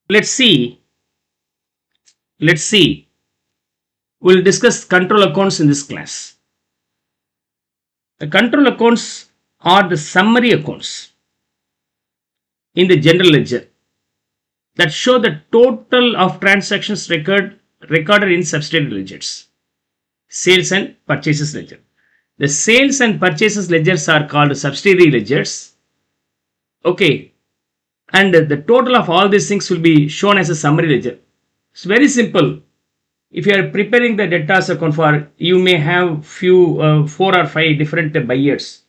Let's see. Let's see. We'll discuss control accounts in this class. The control accounts are the summary accounts in the general ledger that show the total of transactions recorded in subsidiary ledgers, sales and purchases ledger. The sales and purchases ledgers are called subsidiary ledgers. Okay, and the total of all these things will be shown as a summary ledger. It's very simple. If you are preparing the debtors account for, you may have few 4 or 5 different buyers.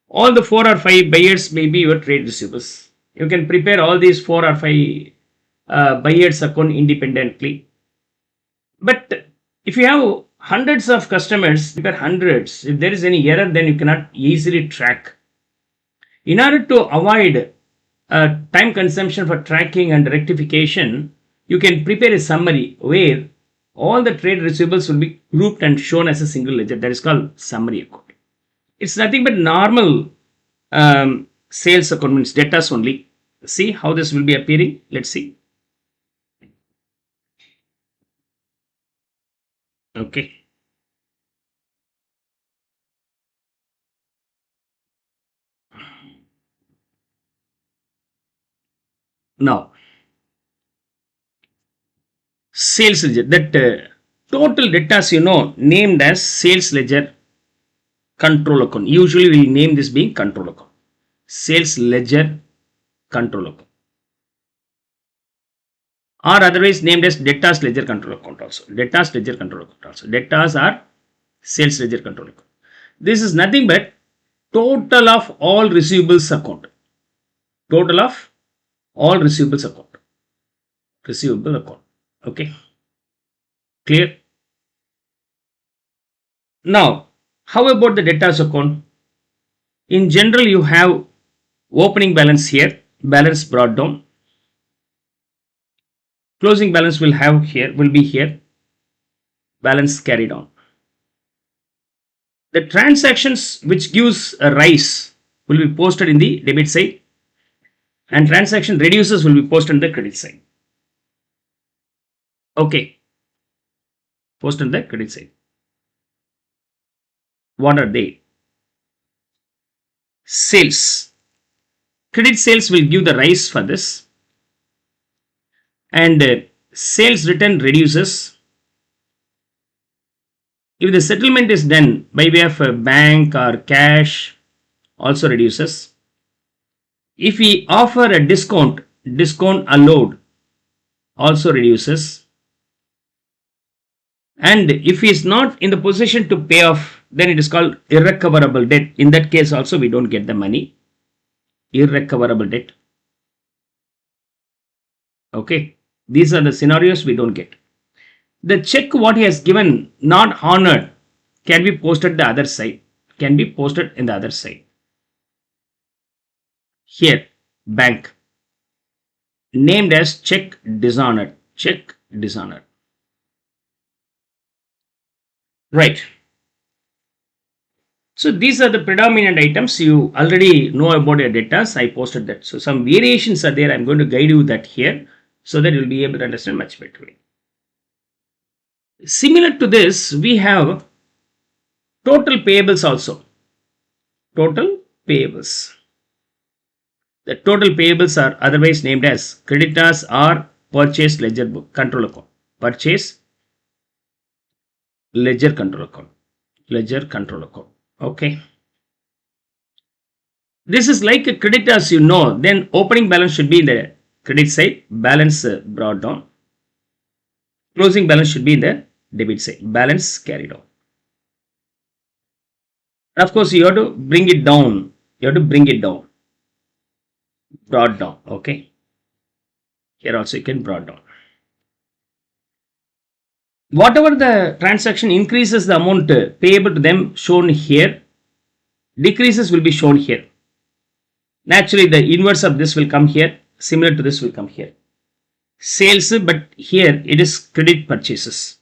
All the 4 or 5 buyers may be your trade receivables. You can prepare all these 4 or 5 buyers account independently. But if you have hundreds of customers, prepare hundreds. If there is any error, then you cannot easily track. In order to avoid time consumption for tracking and rectification, you can prepare a summary where all the trade receivables will be grouped and shown as a single ledger. That is called summary account. It's nothing but normal sales account, means debtors only. See how this will be appearing. Let's see. Okay. Now, sales ledger, that total debtors, named as sales ledger control account. Usually we name this being control account. Sales ledger control account, or otherwise named as debtors ledger control account also. Debtors ledger control account also. Debtors are sales ledger control account. This is nothing but total of all receivables account. Total of all receivables account. Receivable account. Okay. Clear? Now, how about the debtors account? In general, you have opening balance here, balance brought down. Closing balance will be here, balance carried on. The transactions which gives a rise will be posted in the debit side, and transaction reduces will be posted on the credit side. Okay, post on the credit side. What are they? Sales. Credit sales will give the rise for this, and sales return reduces. If the settlement is done by way of a bank or cash, also reduces. If we offer a discount allowed also reduces. And if he is not in the position to pay off, then it is called irrecoverable debt. In that case also we don't get the money. Irrecoverable debt. Okay, these are the scenarios we don't get. The check what he has given not honored can be posted the other side. Can be posted in the other side. Here, bank. Named as check dishonored. Check dishonored. Right. So these are the predominant items. You already know about your debtors. I posted that. So some variations are there. I'm going to guide you that here so that you'll be able to understand much better. Similar to this, we have total payables also. Total payables. The total payables are otherwise named as creditors or purchase ledger book control account. Purchase ledger control account. Ledger control account. Okay. This is like a creditors, then opening balance should be in the credit side, balance brought down. Closing balance should be in the debit side, balance carried on. Of course, you have to bring it down. Brought down. Okay. Here also you can brought down. Whatever the transaction increases the amount payable to them shown here, decreases will be shown here. Naturally, the inverse of this will come here. Similar to this will come here. Sales, but here it is credit purchases.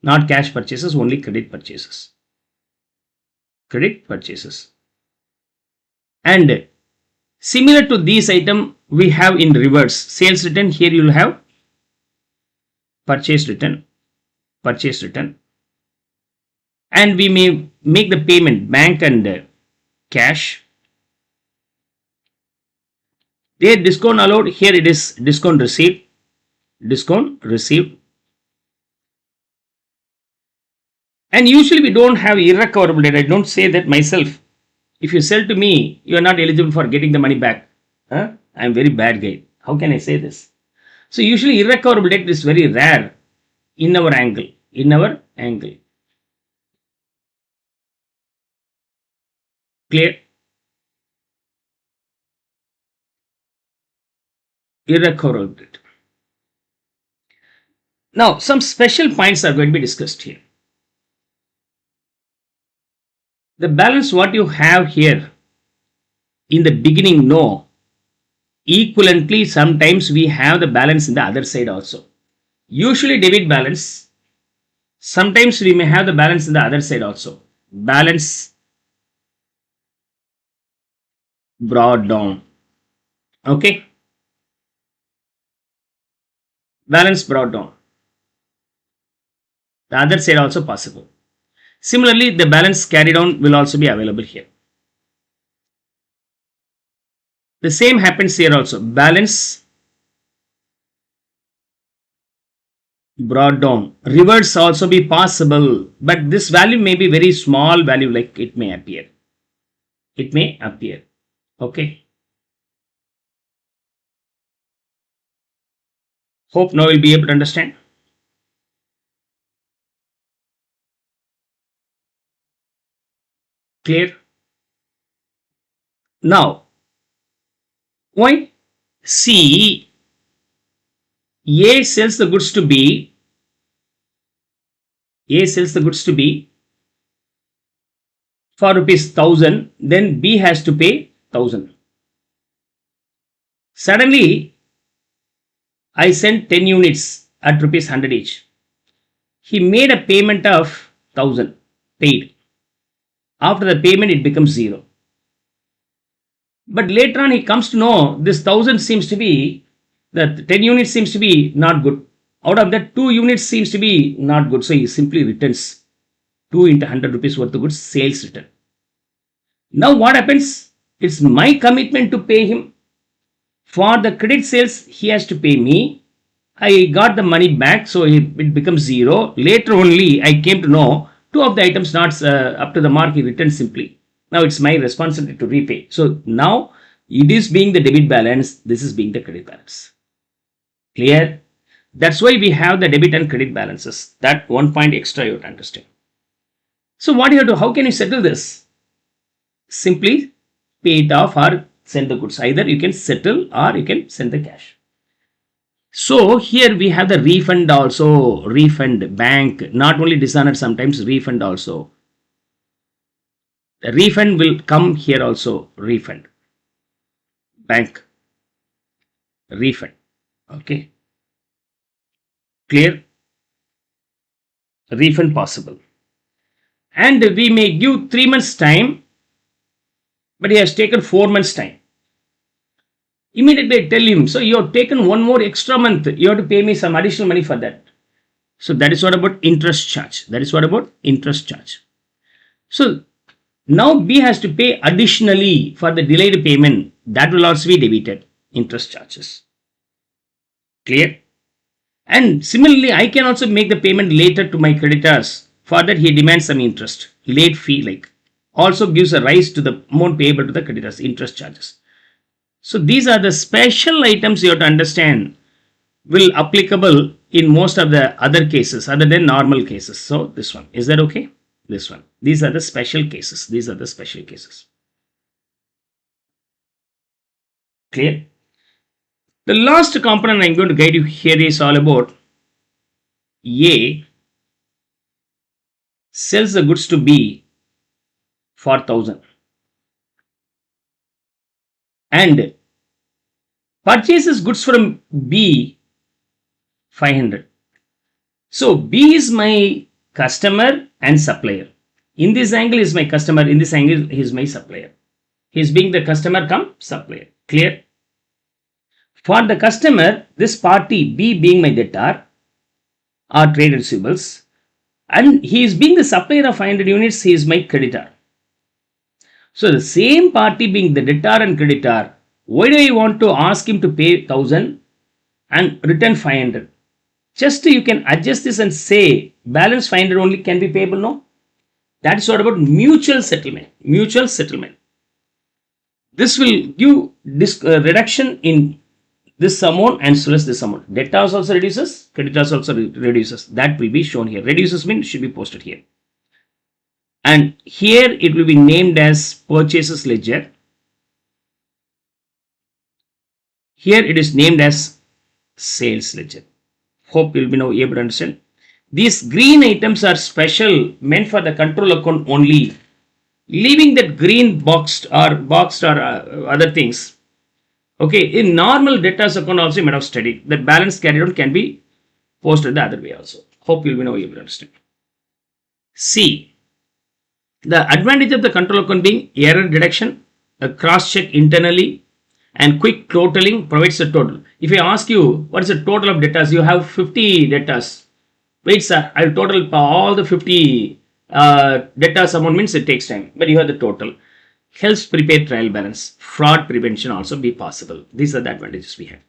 Not cash purchases, only credit purchases. Credit purchases. And Similar to these item we have in reverse. Sales return, here you will have purchase return, purchase return, and we may make the payment bank and cash. There discount allowed, here it is discount received, discount received. And usually we don't have irrecoverable debt. I don't say that myself. If you sell to me, you are not eligible for getting the money back. Huh? I am very bad guy. How can I say this? So usually irrecoverable debt is very rare in our angle. In our angle. Clear? Irrecoverable debt. Now some special points are going to be discussed here. The balance what you have here in the beginning, no. Equivalently, sometimes we have the balance in the other side also. Usually debit balance. Sometimes we may have the balance in the other side also. Balance brought down. Okay. Balance brought down. The other side also possible. Similarly, the balance carried on will also be available here. The same happens here also. Balance brought down. Reverse also be possible, but this value may be very small value, like it may appear. It may appear. Okay. Hope now you'll be able to understand. Clear? Now, why? C, A sells the goods to B. A sells the goods to B for rupees 1000. Then B has to pay 1000. Suddenly, I sent 10 units at rupees 100 each. He made a payment of 1000 paid. After the payment, it becomes 0. But later on, he comes to know this 1000 seems to be, the 10 units seems to be not good. Out of that, 2 units seems to be not good. So he simply returns 2 into 100 rupees worth of goods, sales return. Now what happens? It's my commitment to pay him. For the credit sales, he has to pay me. I got the money back, so it becomes 0. Later only, I came to know 2 of the items not up to the mark, he returned simply. Now it's my responsibility to repay. So now it is being the debit balance, this is being the credit balance. Clear? That's why we have the debit and credit balances. That 1 point extra you have to understand. So what you have to, how can you settle this? Simply pay it off or send the goods. Either you can settle or you can send the cash. So here we have the refund also. Refund, bank, not only dishonored, sometimes refund also. The refund will come here also. Refund, bank, refund. Okay. Clear? Refund possible. And we may give 3 months time, but he has taken 4 months time. Immediately I tell him, so you have taken 1 more extra month, you have to pay me some additional money for that. So that is what about interest charge. That is what about interest charge. So now B has to pay additionally for the delayed payment. That will also be debited, interest charges. Clear? And similarly, I can also make the payment later to my creditors. For that, he demands some interest, late fee, like also gives a rise to the amount payable to the creditors, interest charges. So these are the special items you have to understand will applicable in most of the other cases other than normal cases. So this one, is that okay? This one, these are the special cases. These are the special cases. Clear? The last component I'm going to guide you here is all about A sells the goods to B for 1000 and purchases goods from B 500. So B is my customer and supplier. In this angle is my customer, in this angle is my supplier. He is being the customer come supplier. Clear? For the customer, this party B being my debtor or trade receivables, and he is being the supplier of 500 units, he is my creditor. So the same party being the debtor and creditor, why do I want to ask him to pay 1000 and return 500? Just you can adjust this and say balance 500 only can be payable, no? That's what about mutual settlement. Mutual settlement. This will give this reduction in this amount and so as this amount. Debtors also reduces, creditors also reduces. That will be shown here. Reduces means should be posted here. And here it will be named as purchases ledger. Here it is named as sales ledger. Hope you will be now able to understand. These green items are special, meant for the control account only. Leaving that green boxed or other things. Okay, in normal debtors account also you might have studied that balance carried out can be posted the other way also. Hope you will be now able to understand. C. The advantage of the control account being error detection, a cross check internally, and quick totaling provides a total. If I ask you what is the total of debtors, you have 50 debtors. Wait, sir, I will total all the 50 debtors amount means it takes time, but you have the total. Helps prepare trial balance. Fraud prevention also be possible. These are the advantages we have.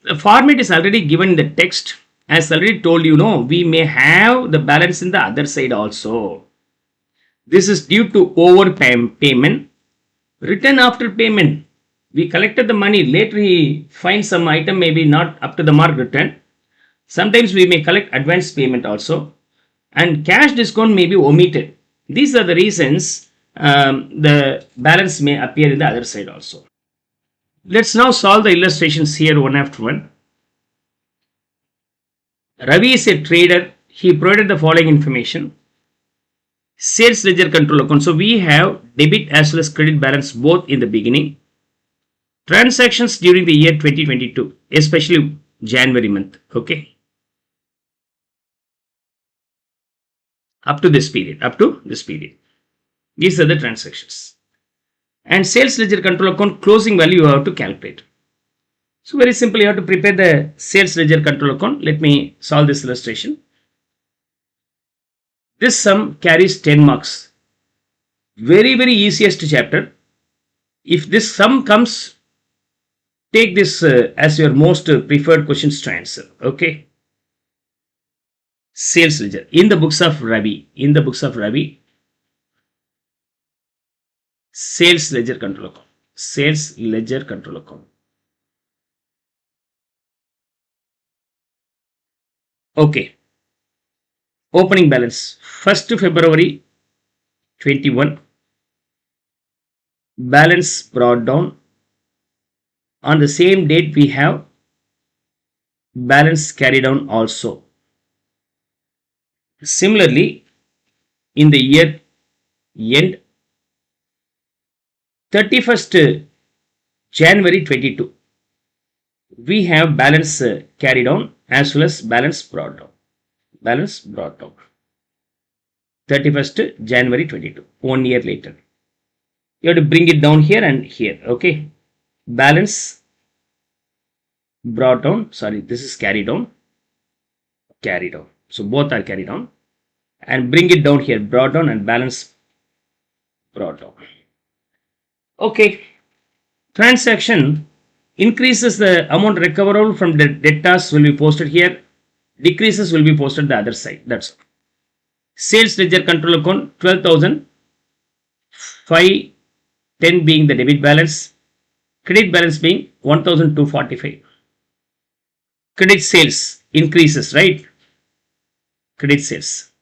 The format is already given in the text. As already told you, we may have the balance in the other side also. This is due to overpayment. Return after payment. We collected the money. Later he finds some item maybe not up to the mark return. Sometimes we may collect advance payment also. And cash discount may be omitted. These are the reasons the balance may appear in the other side also. Let's now solve the illustrations here one after one. Ravi is a trader. He provided the following information. Sales ledger control account. So we have debit as well as credit balance both in the beginning. Transactions during the year 2022, especially January month. Okay. Up to this period. These are the transactions. And sales ledger control account closing value you have to calculate. So very simple, you have to prepare the sales ledger control account. Let me solve this illustration. This sum carries 10 marks. Very easiest chapter. If this sum comes, take this as your most preferred questions to answer. Okay. Sales ledger in the books of Ravi. Sales ledger control account. Okay. Opening balance 1st February 21. Balance brought down. On the same date we have balance carried down also. Similarly, in the year end 31st January 22, we have balance carried on as well as balance brought down. 31st January 22, 1 year later. You have to bring it down here and here. Okay. Balance brought down. Sorry, this is carried on. So both are carried on. And bring it down here. Brought down and balance brought down. Okay. Transaction increases the amount recoverable from the debtors will be posted here. Decreases will be posted the other side. That's all. Sales ledger control account 12,000. 510 being the debit balance. Credit balance being 1,245. Credit sales increases, right? Credit sales.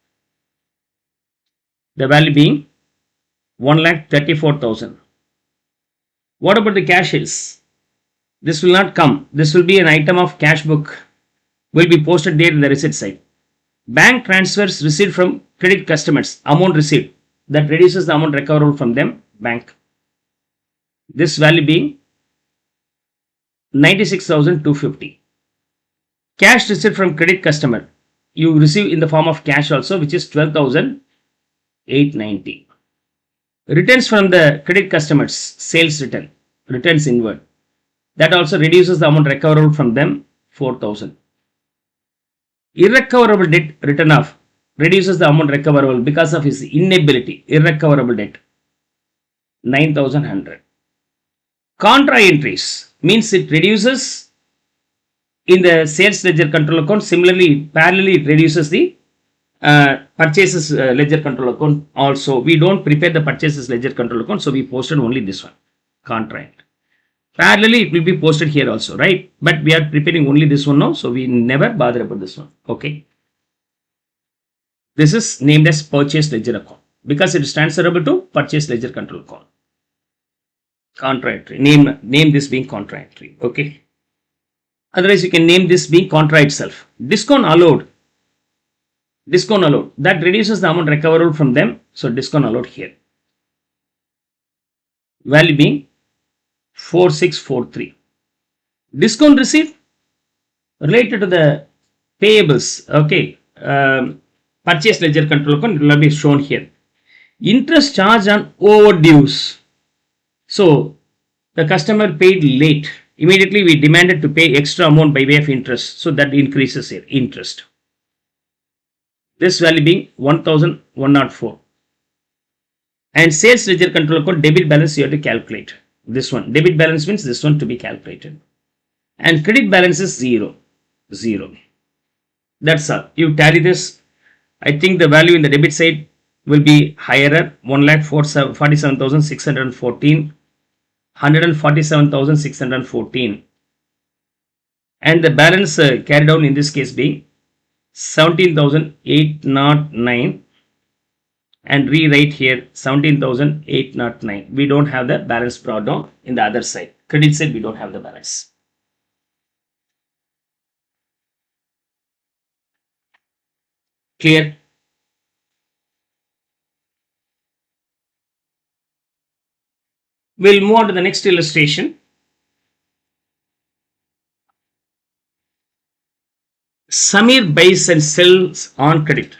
The value being 1,34,000. What about the cash sales? This will not come. This will be an item of cash book. Will be posted there in the receipt side. Bank transfers received from credit customers. Amount received. That reduces the amount recoverable from them. Bank. This value being 96,250. Cash received from credit customer. You receive in the form of cash also, which is 12,890. Returns from the credit customers, sales return, returns inward. That also reduces the amount recoverable from them, 4,000. Irrecoverable debt written off reduces the amount recoverable because of his inability. Irrecoverable debt, 9,100. Contra entries means it reduces in the sales ledger control account. Similarly, parallelly it reduces the purchases ledger control account also. We don't prepare the purchases ledger control account, so we posted only this one, contract. Parallelly, it will be posted here also, right? But we are preparing only this one now, so we never bother about this one. Okay. This is named as purchase ledger account because it is transferable to purchase ledger control account. Contract. Name this being contract. Okay. Otherwise, you can name this being contra itself. Discount allowed. Discount allowed. That reduces the amount recoverable from them. So discount allowed here. Value being 4643. Discount received related to the payables. Okay. Purchase ledger control account will be shown here. Interest charge on overdues. So the customer paid late. Immediately we demanded to pay extra amount by way of interest. So that increases here, interest. This value being 1104. And sales ledger control account debit balance you have to calculate. This one. Debit balance means this one to be calculated. And credit balance is 0. 0. That's all. You tally this. I think the value in the debit side will be higher. 1,47,614. 147,614. And the balance carried down in this case being 17,809. And rewrite here 17,809. We don't have the balance brought down in the other side. Credit side we don't have the balance. Clear? We'll move on to the next illustration. Samir buys and sells on credit.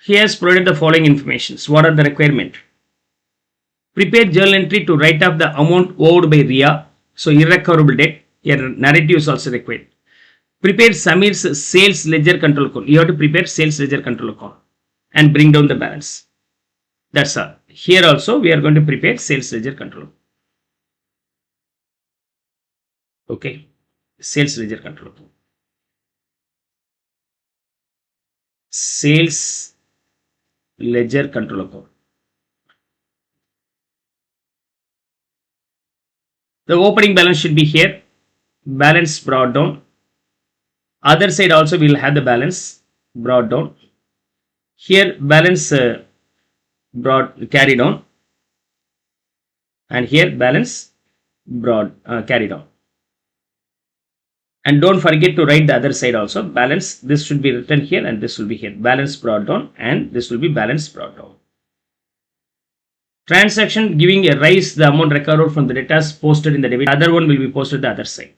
He has provided the following information. What are the requirements? Prepare journal entry to write off the amount owed by RIA. So irrecoverable debt. Your narrative is also required. Prepare Samir's sales ledger control account. You have to prepare sales ledger control account and bring down the balance. That's all. Here also we are going to prepare sales ledger control. Okay. Sales ledger control. Sales ledger control account. The opening balance should be here. Balance brought down. Other side also we will have the balance brought down. Here balance carried on. And here balance carried on. And don't forget to write the other side also. Balance, this should be written here and this will be here. Balance brought down and this will be balance brought down. Transaction giving a rise the amount recovered from the debtors posted in the debit. Other one will be posted the other side.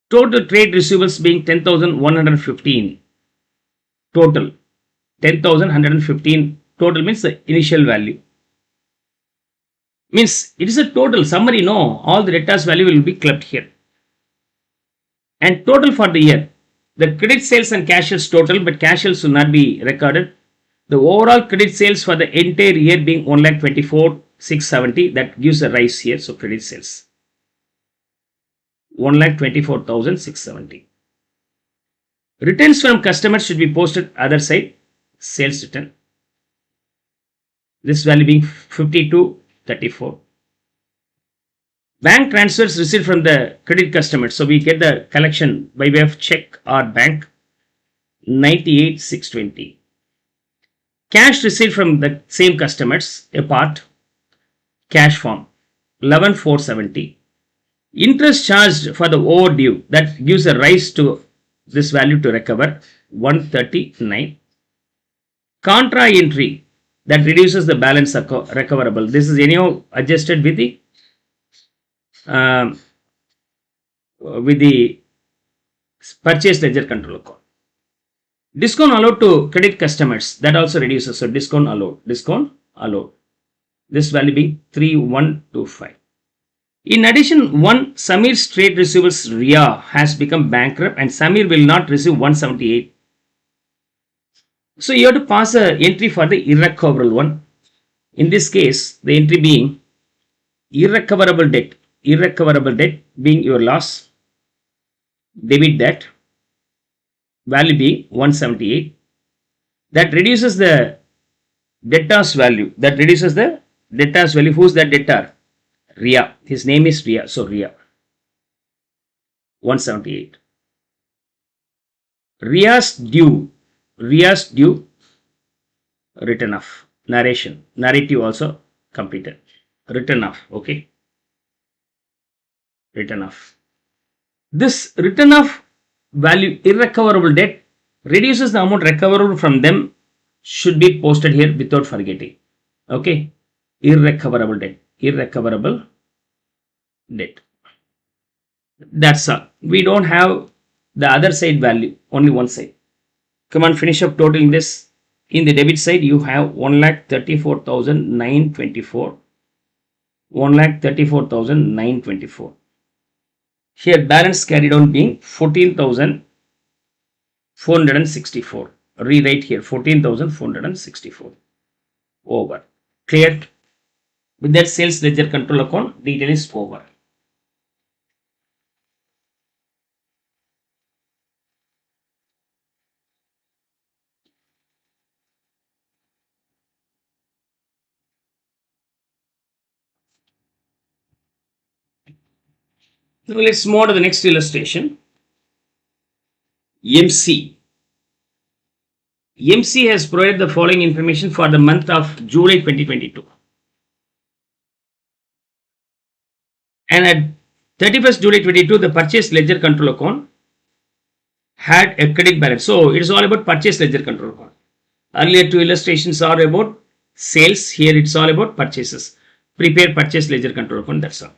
Total trade receivables being 10,115. Total 10,115. Total means the initial value. Means it is a total summary. No, all the debtors value will be clubbed here. And total for the year. The credit sales and cash sales total, but cash sales will not be recorded. The overall credit sales for the entire year being 1,24,670. That gives a rise here. So credit sales 1,24,670. Returns from customers should be posted other side. Sales return. This value being 5234. Bank transfers received from the credit customers. So we get the collection by way of check or bank 98,620. Cash received from the same customers, a part, cash form 11,470. Interest charged for the overdue, that gives a rise to this value to recover 139. Contra entry, that reduces the balance recoverable. This is anyhow adjusted with the purchase ledger control account. Discount allowed to credit customers, that also reduces. So discount allowed. This value being 3125. In addition, one Samir's trade receivables RIA has become bankrupt and Samir will not receive 178. So you have to pass a entry for the irrecoverable one. In this case, the entry being irrecoverable debt. Irrecoverable debt being your loss. Debit that. Value being 178. That reduces the debtor's value. Who's that debtor? RIA. His name is RIA. So RIA. 178. RIA's due. Written off. Narrative also completed. Written off. Okay. Written off. This written off value irrecoverable debt reduces the amount recoverable from them, should be posted here without forgetting. Okay. Irrecoverable debt. That's all. We don't have the other side value, only one side. Come on, finish up totaling this. In the debit side, you have 1,34,924. 1,34,924. Here, balance carried on being 14,464. Rewrite here 14,464. Over. Clear? With that, sales ledger control account detail is over. Now let's move on to the next illustration. MC. MC has provided the following information for the month of July 2022. And at 31st July 22, the purchase ledger control account had a credit balance. So it is all about purchase ledger control account. Earlier two illustrations are about sales. Here it's all about purchases. Prepare purchase ledger control account. That's all.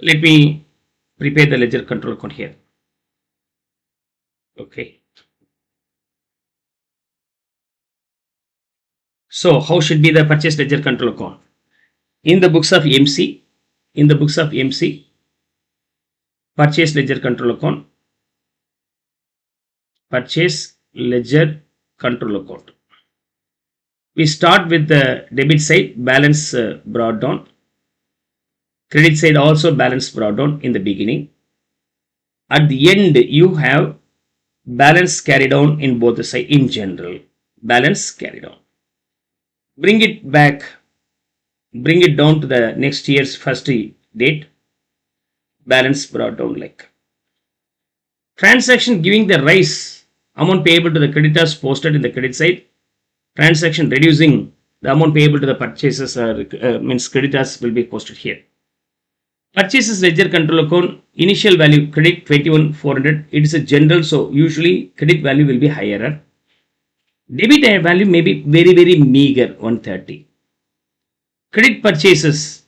Let me prepare the ledger control account here. Okay. So how should be the purchase ledger control account? In the books of MC, purchase ledger control account, purchase ledger control account. We start with the debit side, balance brought down. Credit side also balance brought down in the beginning. At the end, you have balance carried on in both the side in general. Balance carried on. Bring it back. Bring it down to the next year's first date. Balance brought down like. Transaction giving the rise amount payable to the creditors posted in the credit side. Transaction reducing the amount payable to the purchasers means creditors will be posted here. Purchases ledger control account, initial value credit 21,400. It is a general, so usually credit value will be higher. Debit value may be very, very meager, 130. Credit purchases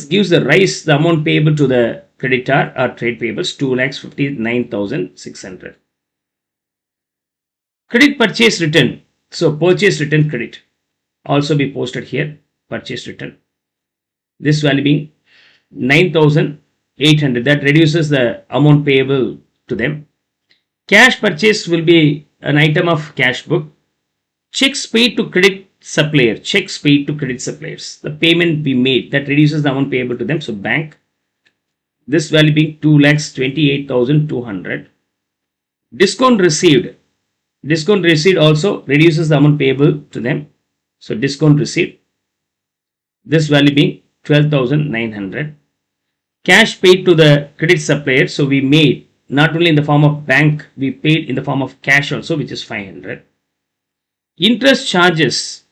gives the rise the amount payable to the creditor or trade payables 2,59,600. Credit purchase return. So purchase return credit also be posted here. Purchase return. This value being 9,800. That reduces the amount payable to them. Cash purchase will be an item of cash book. Checks paid to credit supplier. The payment be made. That reduces the amount payable to them. So bank. This value being 2,28,200. Discount received. Discount received also reduces the amount payable to them. So discount received. This value being 12,900. Cash paid to the credit supplier. So we made not only in the form of bank, we paid in the form of cash also, which is 500. Interest charges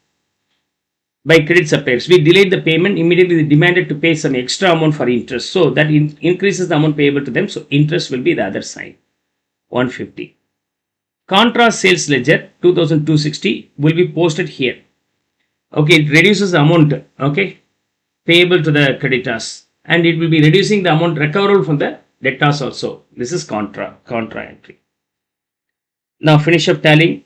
by credit suppliers. We delayed the payment, immediately demanded to pay some extra amount for interest. So that increases the amount payable to them. So interest will be the other side, 150. Contrast sales ledger 2,260 will be posted here. Okay, it reduces the amount, okay, payable to the creditors, and it will be reducing the amount recoverable from the debtors also. This is contra entry. Now finish up tallying.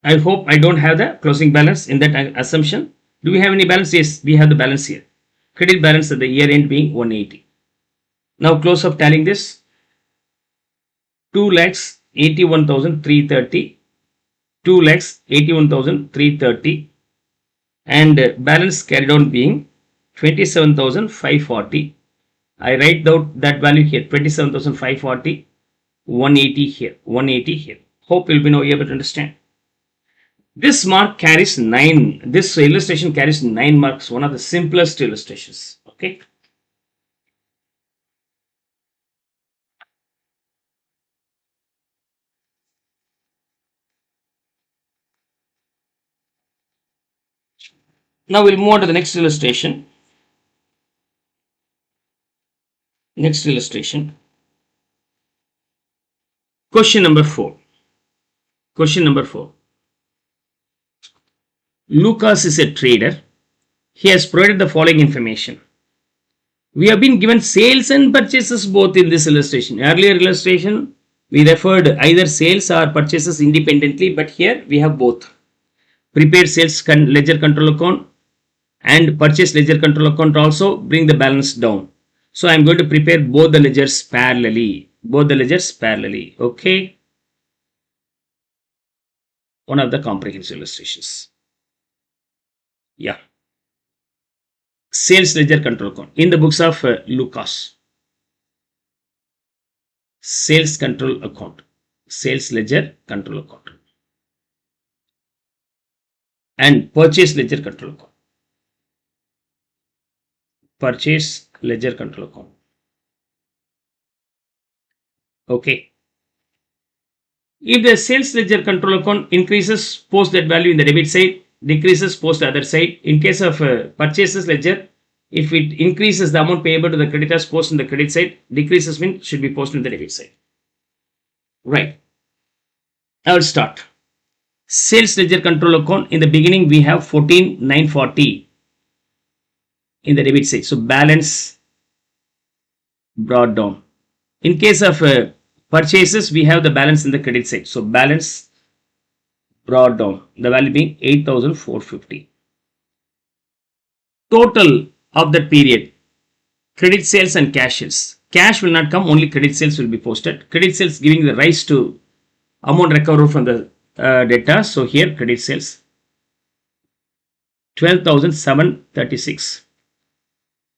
I hope I don't have the closing balance in that assumption. Do we have any balance? Yes, we have the balance here. Credit balance at the year end being 180. Now close up tallying this. 2,81,330. 2,81,330. And balance carried on being 27,540. I write down that value here, 27,540, 180 here, 180 here. Hope you'll be now able to understand. This mark carries 9. This illustration carries 9 marks. One of the simplest illustrations. Okay. Now we'll move on to the next illustration. Next illustration. Question number 4. Question number 4. Lucas is a trader. He has provided the following information. We have been given sales and purchases both in this illustration. Earlier illustration, we referred either sales or purchases independently, but here we have both. Prepared sales ledger control account and purchase ledger control account also bring the balance down. So I am going to prepare both the ledgers parallelly. Both the ledgers parallelly. Okay. One of the comprehensive illustrations. Yeah. Sales ledger control account in the books of Lucas. Sales control account. Sales ledger control account. And purchase ledger control account. Purchase ledger control account. Okay. If the sales ledger control account increases, post that value in the debit side, decreases, post the other side. In case of purchases ledger, if it increases the amount payable to the creditors, post in the credit side, decreases mean should be posted in the debit side. Right. I will start. Sales ledger control account, in the beginning we have 14,940 in the debit side. So balance brought down. In case of purchases, we have the balance in the credit side. So balance brought down. The value being 8,450. Total of that period, credit sales and cash sales. Cash will not come, only credit sales will be posted. Credit sales giving the rise to amount recovered from the data. So here credit sales 12,736.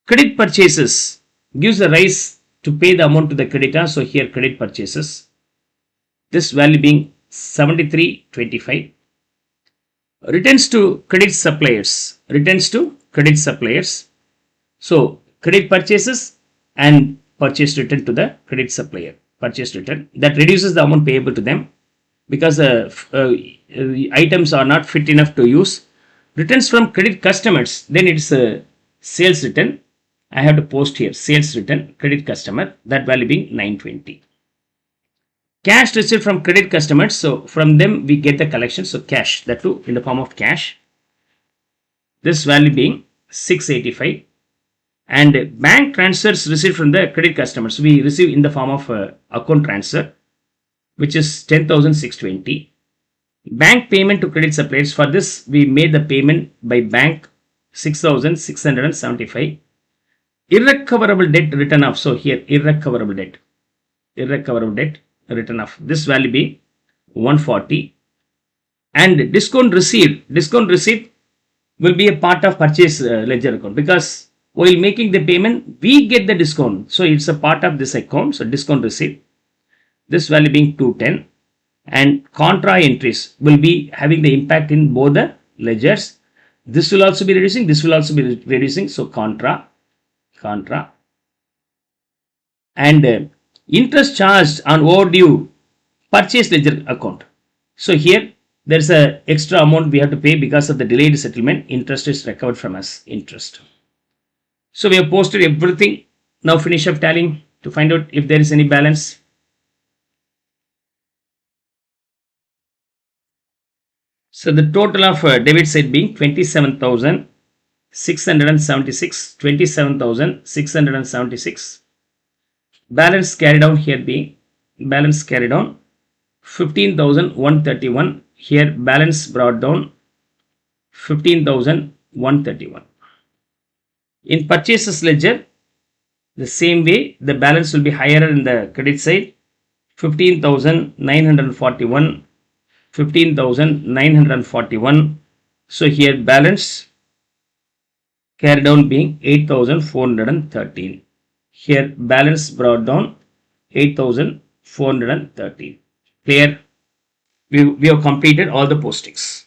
Credit purchases gives the rise to pay the amount to the creditor. So here credit purchases. This value being 7325. Returns to credit suppliers. Returns to credit suppliers. So credit purchases and purchase return to the credit supplier. Purchase return. That reduces the amount payable to them because items are not fit enough to use. Returns from credit customers. Then it's a sales return. I have to post here sales return credit customer, that value being 920. Cash received from credit customers, so from them we get the collection, so cash, that too in the form of cash. This value being 685. And bank transfers received from the credit customers, we receive in the form of account transfer, which is 10,620. Bank payment to credit suppliers, for this we made the payment by bank 6,675. Irrecoverable debt written off. So here irrecoverable debt written off. This value be 140. And discount received will be a part of purchase ledger account, because while making the payment we get the discount. So it's a part of this account. So discount received. This value being 210. And contra entries will be having the impact in both the ledgers. This will also be reducing. This will also be reducing. So contra. And interest charged on overdue purchase ledger account. So here there is a extra amount we have to pay because of the delayed settlement. Interest is recovered from us. Interest. So we have posted everything. Now finish up tallying to find out if there is any balance. So the total of debit side being 27,676. 27,676. Balance carried out here being balance carried on 15,131. Here balance brought down 15,131. In purchases ledger, the same way the balance will be higher in the credit side, 15,941, 15,941. So here balance carried down being 8,413. Here balance brought down 8,413. Clear? We have completed all the postings.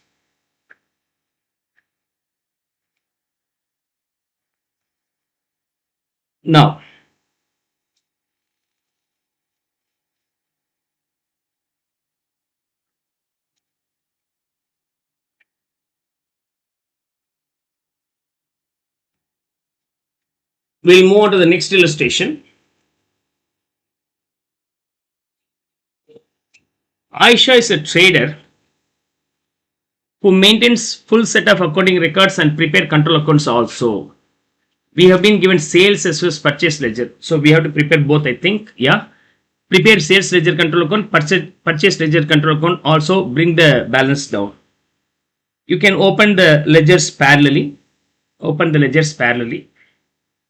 Now, we'll move on to the next illustration. Aisha is a trader who maintains full set of accounting records and prepare control accounts also. We have been given sales as well as purchase ledger. So we have to prepare both, I think. Yeah. Prepare sales ledger control account, purchase ledger control account, also bring the balance down. You can open the ledgers parallelly. Open the ledgers parallelly.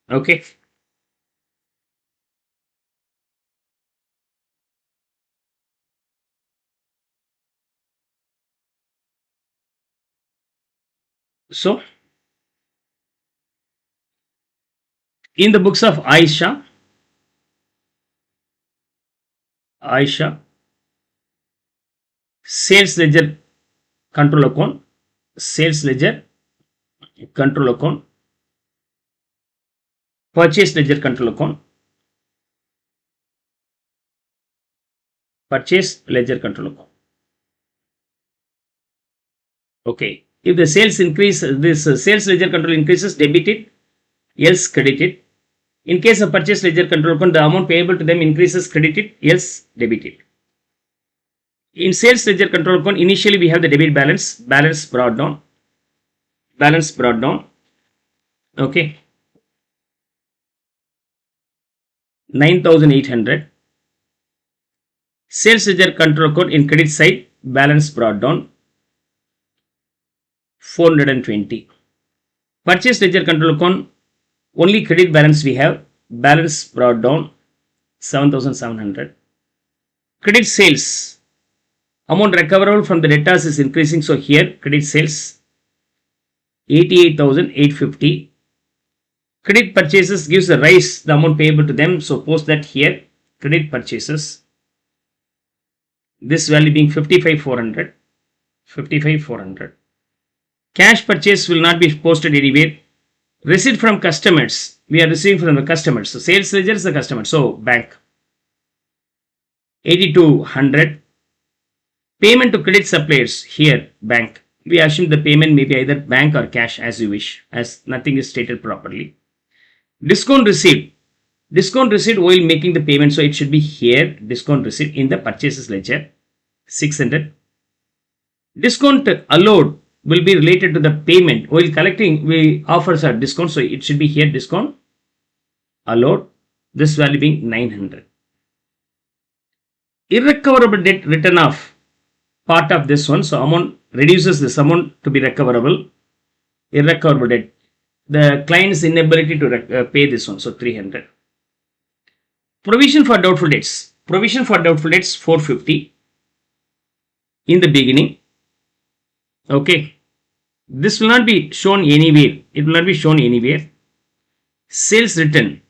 Okay. So, in the books of Aisha, sales ledger control account, sales ledger control account, purchase ledger control account, purchase ledger control account. Okay. If the sales increase, this sales ledger control increases, debit it, else credit it. In case of purchase ledger control account, the amount payable to them increases, credit it, else debit it. In sales ledger control account, initially we have the debit balance, balance brought down, okay, 9,800. Sales ledger control account in credit side, balance brought down 420. Purchase ledger control account, only credit balance we have, balance brought down 7,700. Credit sales, amount recoverable from the debtors is increasing, so here credit sales 88,850. Credit purchases gives a rise the amount payable to them, so post that here credit purchases, this value being 55,400. Cash purchase will not be posted anywhere. Receipt from customers, we are receiving from the customers, so sales ledger is the customer, so bank 8,200. Payment to credit suppliers, here bank. We assume the payment may be either bank or cash as you wish, as nothing is stated properly. Discount received while making the payment, so it should be here discount received in the purchases ledger 600. Discount allowed will be related to the payment. While collecting, we offer a discount, so it should be here discount allowed, this value being 900. Irrecoverable debt written off, part of this one, so amount reduces this amount to be recoverable. Irrecoverable debt, the client's inability to pay this one, so 300. Provision for doubtful debts, 450 in the beginning. Okay, this will not be shown anywhere, Sales return,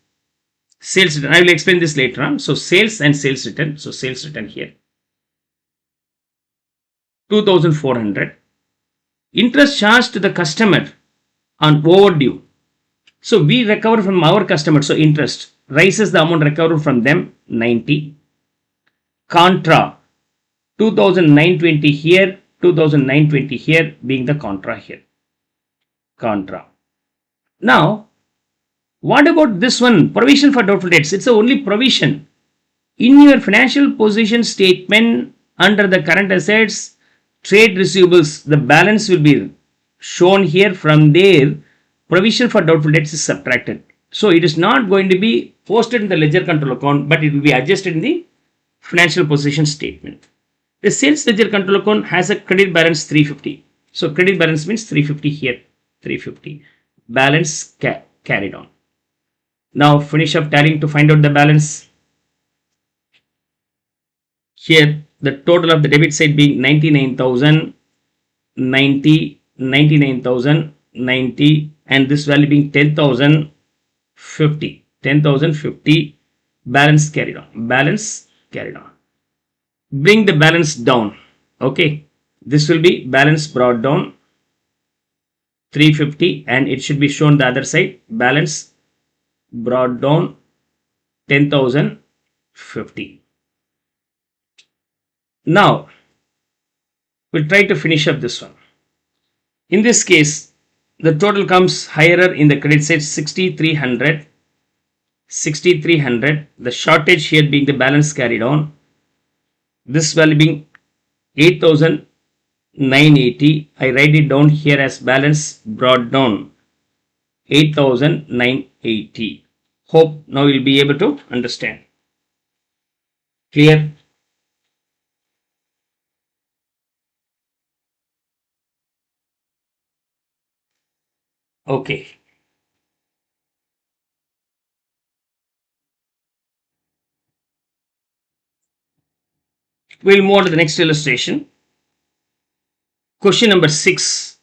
I will explain this later on. So sales and sales return, so sales return here 2,400. Interest charged to the customer on overdue, so we recover from our customer, so interest rises the amount recovered from them 90. Contra 2,920 here, 2,920 here, being the contra here. Contra. Now, what about this one? Provision for doubtful debts. It's the only provision. In your financial position statement, under the current assets, trade receivables, the balance will be shown here. From there, provision for doubtful debts is subtracted. So, it is not going to be posted in the ledger control account, but it will be adjusted in the financial position statement. The sales ledger control account has a credit balance 350. So credit balance means 350 here, 350. Balance carried on. Now finish up tallying to find out the balance. Here the total of the debit side being 99,090, 99,090, and this value being 10,050. 10,050 balance carried on. Balance carried on. Bring the balance down. Okay, this will be balance brought down 350, and it should be shown the other side. Balance brought down 10,050. Now we'll try to finish up this one. In this case, the total comes higher in the credit side 6,300. 6,300. The shortage here being the balance carried on. This value being 8,980. I write it down here as balance brought down 8,980. Hope now you'll be able to understand. Clear? Okay. We'll move on to the next illustration. Question number 6.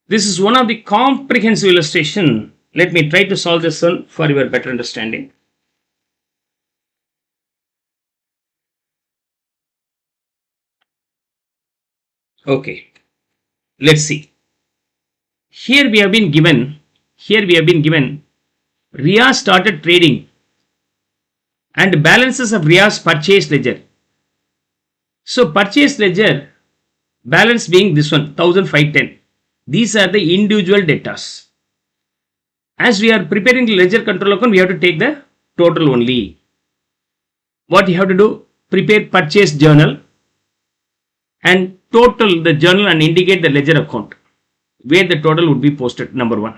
This is one of the comprehensive illustration. Let me try to solve this one for your better understanding. Okay. Let's see. Here we have been given Ria started trading and balances of Ria's purchase ledger. So purchase ledger balance being this one 1,510. These are the individual debtors. As we are preparing the ledger control account, we have to take the total only. What you have to do? Prepare purchase journal and total the journal and indicate the ledger account where the total would be posted. Number 1.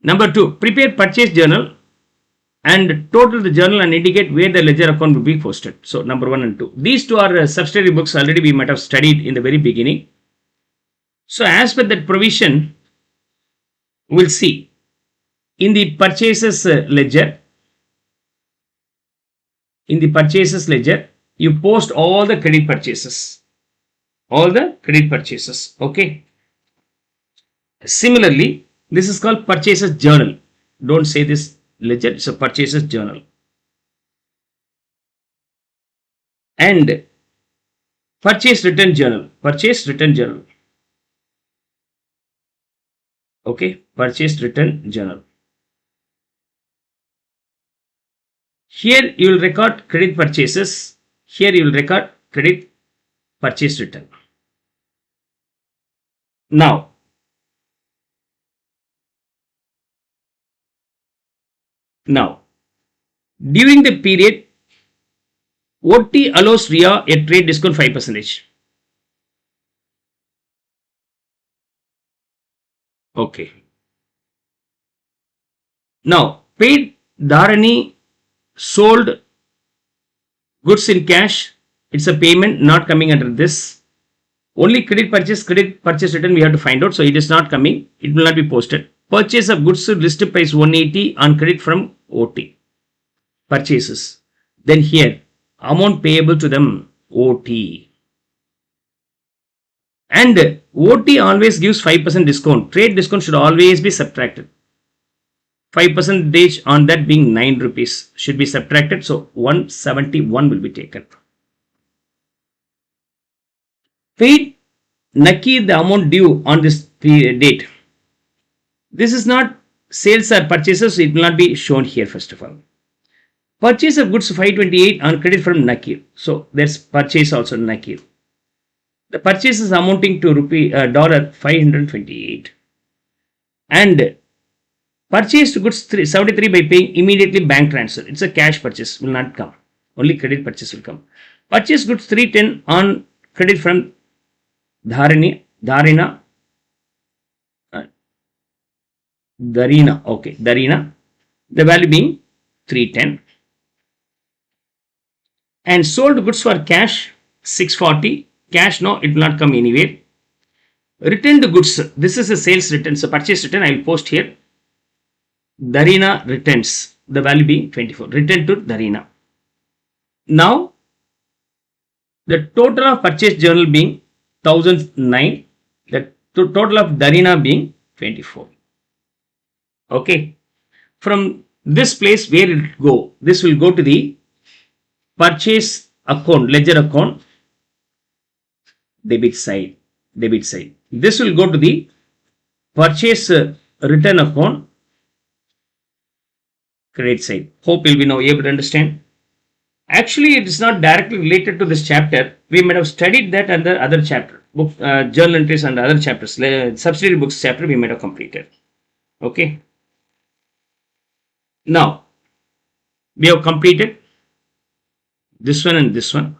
Number 2, prepare purchase journal and total the journal and indicate where the ledger account will be posted. So number 1 and 2. These two are subsidiary books already we might have studied in the very beginning. So as per that provision, we'll see in the purchases ledger. In the purchases ledger, you post all the credit purchases. All the credit purchases. Okay. Similarly, this is called purchases journal. Don't say this ledger, it's a purchases journal. And purchase return journal. Purchase return journal. Okay, purchase return journal. Here you will record credit purchases. Here you will record credit purchase return. Now, during the period, OT allows Ria a trade discount 5%. Okay. Now, paid Dharani sold goods in cash. It's a payment not coming under this. Only credit purchase return we have to find out. So it is not coming. It will not be posted. Purchase of goods listed price 180 on credit from OT. Purchases. Then here, amount payable to them OT. And OT always gives 5% discount. Trade discount should always be subtracted. 5% on that being 9 rupees should be subtracted. So 171 will be taken. Paid Nakir the amount due on this date. This is not sales or purchases, so it will not be shown here first of all. Purchase of goods 528 on credit from Nakir. So there's purchase also Nakir. The purchase is amounting to $528. And purchased goods 73 by paying immediately bank transfer. It's a cash purchase, will not come. Only credit purchase will come. Purchase goods 310 on credit from Dharina. Okay, Dharina. The value being 310. And sold goods for cash 640. Cash, no, it will not come anywhere. Returned goods, this is a sales return, so purchase return I will post here. Darina returns, the value being 24, return to Darina. Now the total of purchase journal being 1009, the total of Darina being 24. Okay, from this place where it will go, this will go to the purchase account, ledger account, debit side. This will go to the purchase return account, credit side. Hope you'll be now able to understand. Actually, it is not directly related to this chapter. We might have studied that under other chapter, book, journal entries and other chapters. Subsidiary books chapter we might have completed. Okay. Now we have completed this one and this one.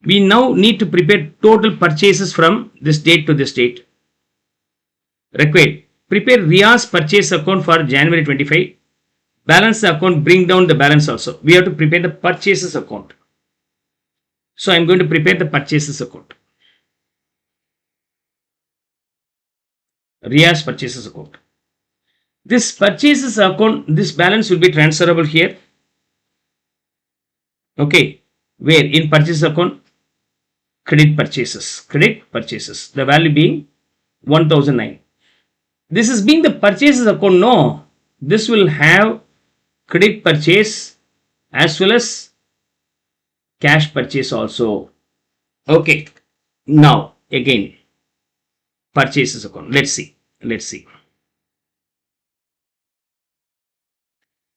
We now need to prepare total purchases from this date to this date. Required. Prepare Ria's purchase account for January 25. Balance the account, bring down the balance also. We have to prepare the purchases account. So I am going to prepare the purchases account. Ria's purchases account. This purchases account, this balance will be transferable here. Okay. Where? In purchase account, credit purchases. The value being 1009. This is being the purchases account. No, this will have credit purchase as well as cash purchase also. Okay. Now again, purchases account. Let's see.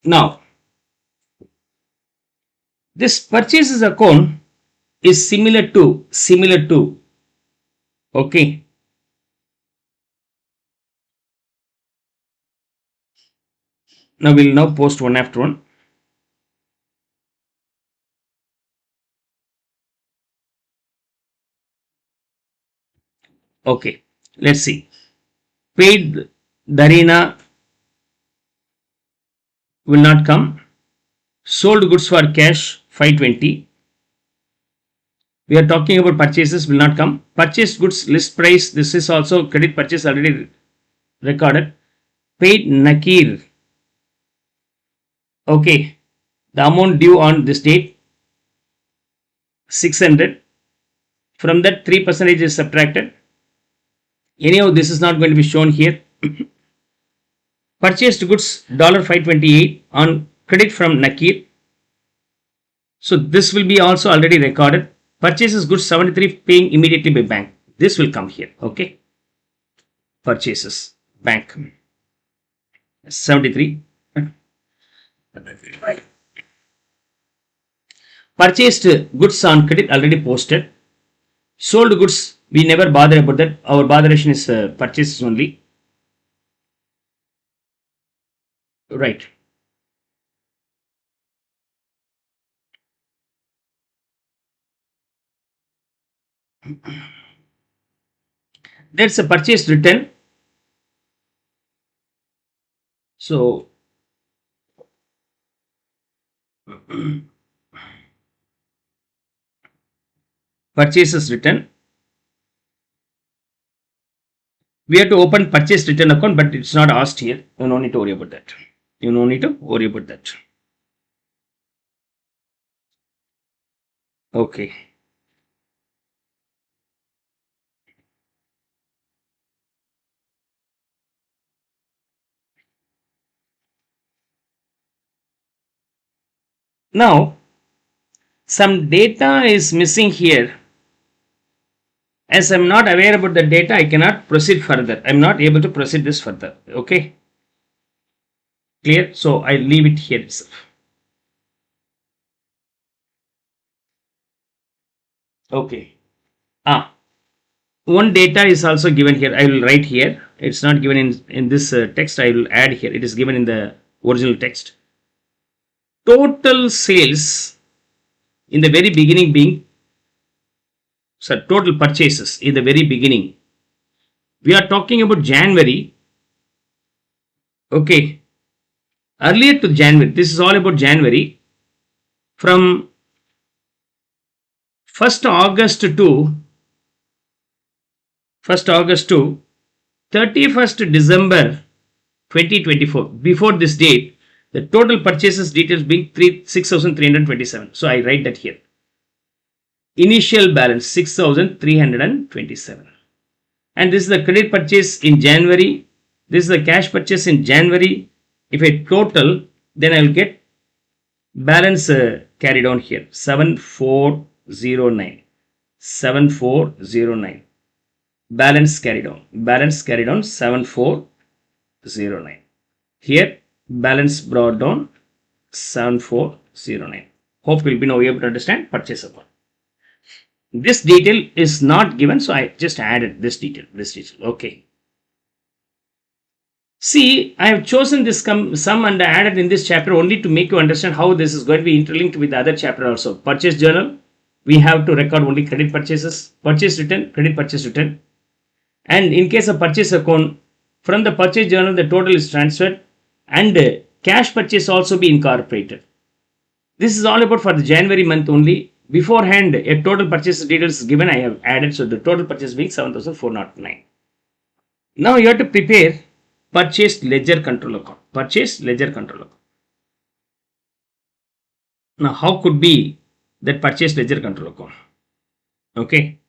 Now this purchases account is similar to okay, now we'll now post one after one. Okay, let's see. Paid Darina will not come. Sold goods for cash 520. We are talking about purchases will not come. Purchased goods list price, this is also credit purchase already recorded. Paid Nakir. Okay, the amount due on this date 600. From that 3% is subtracted. Anyhow, this is not going to be shown here. Purchased goods $528 on credit from Nakir. So this will be also already recorded. Purchases goods 73 paying immediately by bank. This will come here. Okay. Purchases bank 73. Purchased goods on credit already posted. Sold goods we never bother about that. Our botheration is purchases only. Right. That's a purchase return. So purchases return. We have to open purchase return account, but it's not asked here. You don't need to worry about that. Okay. Now, some data is missing here. As I am not aware about the data, I cannot proceed further. I am not able to proceed this further. Okay. Clear? So I leave it here itself. Okay. One data is also given here. I will write here. It's not given in this text. I will add here. It is given in the original text. Total sales in the very beginning being, total purchases in the very beginning. We are talking about January. Okay. Earlier to January. This is all about January. From 1st August to 31st December 2024. Before this date, the total purchases details being 6,327. So I write that here. Initial balance 6,327. And this is the credit purchase in January. This is the cash purchase in January. If I total, then I will get balance carried on here 7409. 7409. Balance carried on 7409. Here balance brought down 7409. Hope you'll be now able to understand purchase account. This detail is not given, so I just added this detail. Okay. See, I have chosen this sum and added in this chapter only to make you understand how this is going to be interlinked with the other chapter also. Purchase journal, we have to record only credit purchases. Purchase return, credit purchase return. And in case of purchase account, from the purchase journal, the total is transferred and cash purchase also be incorporated. This is all about for the January month only. Beforehand, a total purchase details is given, I have added, so the total purchase being 7,409. Now you have to prepare purchase ledger control account. Purchase ledger control account. Now how could be that purchase ledger control account? Okay.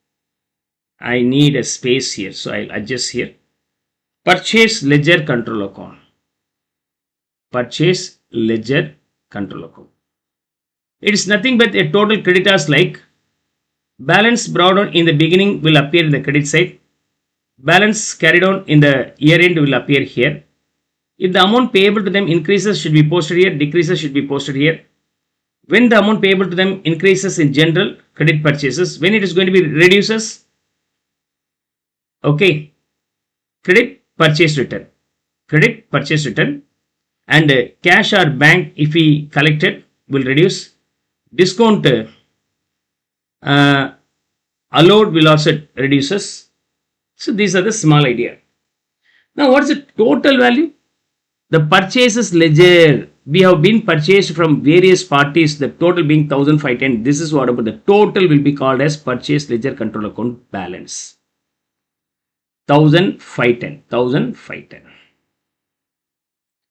I need a space here, so I'll adjust here. Purchase ledger control account. Purchase ledger control account. It is nothing but a total creditors like balance brought on in the beginning will appear in the credit side. Balance carried on in the year end will appear here. If the amount payable to them increases, should be posted here. Decreases should be posted here. When the amount payable to them increases in general, credit purchases. When it is going to be reduces, okay, credit purchase return. Credit purchase return. And cash or bank, if we collected, will reduce. Discount allowed will also reduces. So these are the small idea. Now what is the total value? The purchases ledger, we have been purchased from various parties, the total being 1,510. This is what about the total will be called as purchase ledger control account balance. 1,510.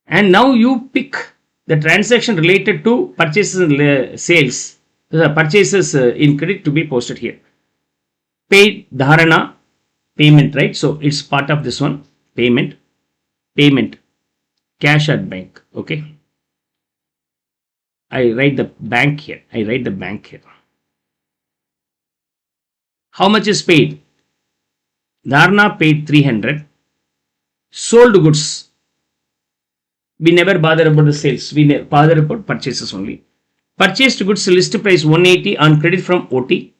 And now you pick the transaction related to purchases and sales, the purchases in credit to be posted here. Paid dharana, payment, right? So it's part of this one, payment, cash at bank, okay? I write the bank here. How much is paid? Dharana paid 300. Sold goods. We never bother about the sales. We never bother about purchases only. Purchased goods list price 180 on credit from OT.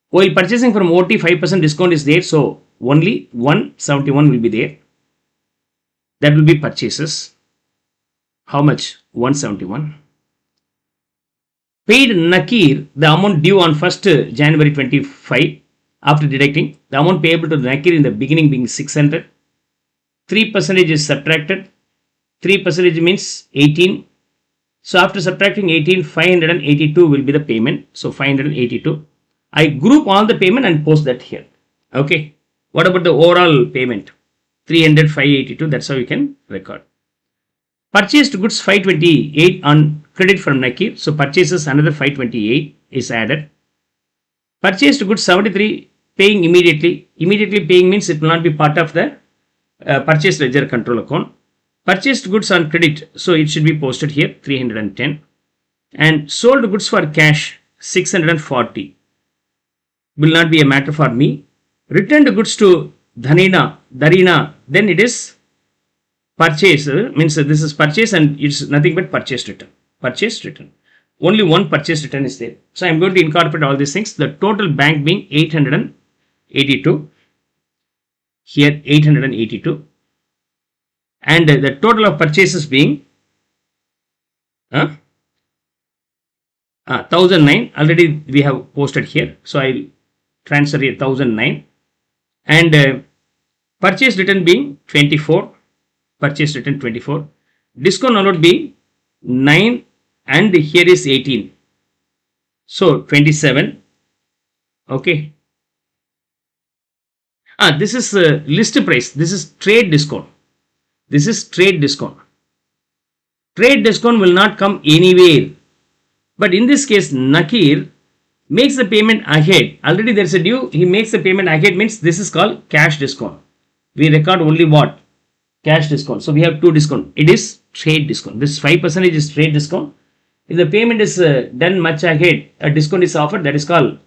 While purchasing from OT, 5% discount is there. So only 171 will be there. That will be purchases. How much? 171. Paid Nakir, the amount due on 1st January 25 after deducting. The amount payable to the Nakir in the beginning being 600. 3% is subtracted. 3% means 18. So after subtracting 18, 582 will be the payment. So 582. I group all the payment and post that here. Okay. What about the overall payment? 300, 582. That's how you can record. Purchased goods 528 on credit from Nakir. So purchases another 528 is added. Purchased goods 73 paying immediately. Immediately paying means it will not be part of the purchase ledger control account. Purchased goods on credit, so it should be posted here 310. And sold goods for cash 640 will not be a matter for me. Returned goods to Darina, then it is purchase, means this is purchase and it's nothing but purchase return. Only one purchase return is there. So I am going to incorporate all these things. The total bank being 882. Here 882. And the total of purchases being 1009. Already we have posted here. So I will transfer here 1009. And purchase return being 24. Purchase return 24. Discount allowed being 9 and here is 18. So 27. Okay. This is list price. This is trade discount. This is trade discount. Trade discount will not come anywhere. But in this case, Nakir makes the payment ahead. Already there is a due. He makes the payment ahead means this is called cash discount. We record only what? Cash discount. So we have two discount. It is trade discount. This 5% is trade discount. If the payment is done much ahead, a discount is offered, that is called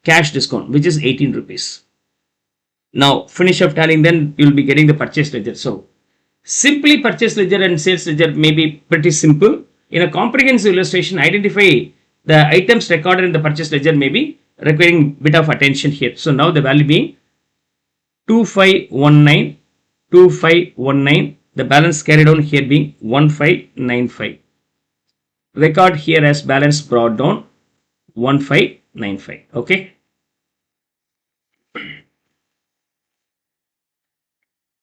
cash discount, which is 18 rupees. Now finish up tallying, then you will be getting the purchase ledger. So simply purchase ledger and sales ledger may be pretty simple. In a comprehensive illustration, identify the items recorded in the purchase ledger may be requiring bit of attention here. So now the value being 2519, 2519, the balance carried on here being 1595. Record here as balance brought down 1595. Okay.